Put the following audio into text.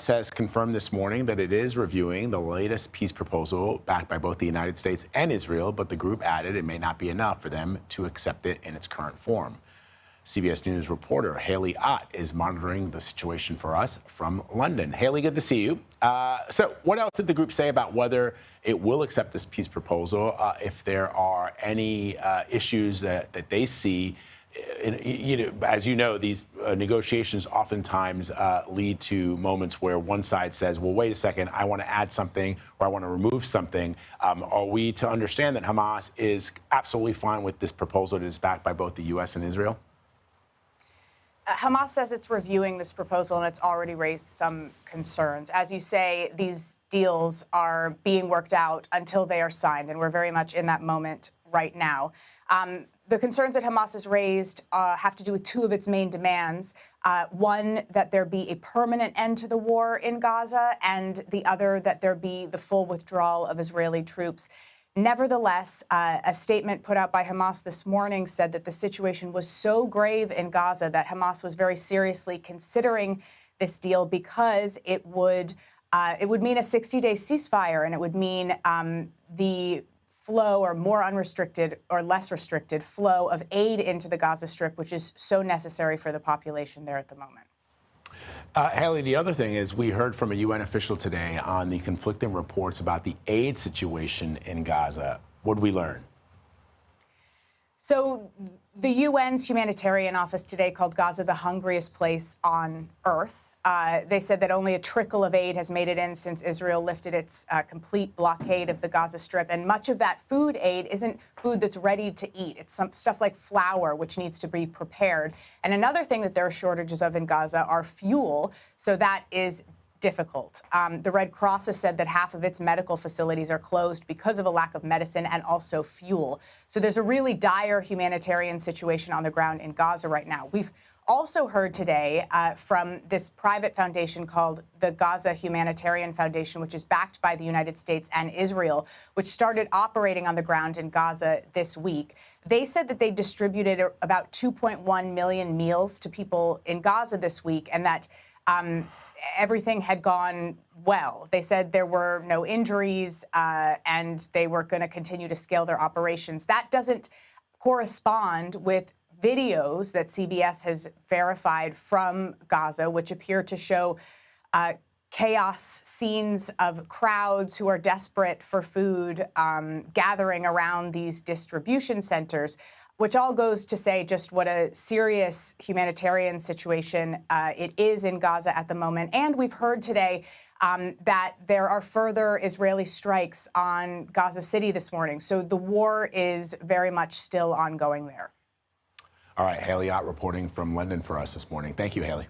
has confirmed this morning that it is reviewing the latest peace proposal backed by both the United States and Israel, but the group added it may not be enough for them to accept it in its current form. CBS News reporter Haley Ott is monitoring the situation for us from London. Haley, good to see you. So what else did the group say about whether it will accept this peace proposal, if there are any issues that they see? As you know, these negotiations oftentimes lead to moments where one side says, well, wait a second, I want to add something or I want to remove something. Are we to understand that Hamas is absolutely fine with this proposal that is backed by both the U.S. and Israel? Hamas says it's reviewing this proposal and it's already raised some concerns. As you say, these deals are being worked out until they are signed, and we're very much in that moment right now. The concerns that Hamas has raised have to do with two of its main demands. One, that there be a permanent end to the war in Gaza, and the other, that there be the full withdrawal of Israeli troops. Nevertheless, a statement put out by Hamas this morning said that the situation was so grave in Gaza that Hamas was very seriously considering this deal because it would mean a 60-day ceasefire, and it would mean the flow, or more unrestricted or less restricted flow of aid into the Gaza Strip, which is so necessary for the population there at the moment. Haley, the other thing is we heard from a UN official today on the conflicting reports about the aid situation in Gaza. What did we learn? So the UN's Humanitarian office today called Gaza the hungriest place on earth. They said that only a trickle of aid has made it in since Israel lifted its complete blockade of the Gaza Strip. And much of that food aid isn't food that's ready to eat. It's some stuff like flour, which needs to be prepared. And another thing that there are shortages of in Gaza are fuel. So that is difficult. The Red Cross has said that half of its medical facilities are closed because of a lack of medicine and also fuel. So there's a really dire humanitarian situation on the ground in Gaza right now. We've also heard today from this private foundation called the Gaza Humanitarian Foundation, which is backed by the United States and Israel, which started operating on the ground in Gaza this week. They said that they distributed about 2.1 million meals to people in Gaza this week, and that everything had gone well. They said there were no injuries and they were going to continue to scale their operations. That doesn't correspond with videos that CBS has verified from Gaza, which appear to show chaos scenes of crowds who are desperate for food gathering around these distribution centers, which all goes to say just what a serious humanitarian situation it is in Gaza at the moment. And we've heard today that there are further Israeli strikes on Gaza City this morning. So the war is very much still ongoing there. All right, Haley Ott reporting from London for us this morning. Thank you, Haley.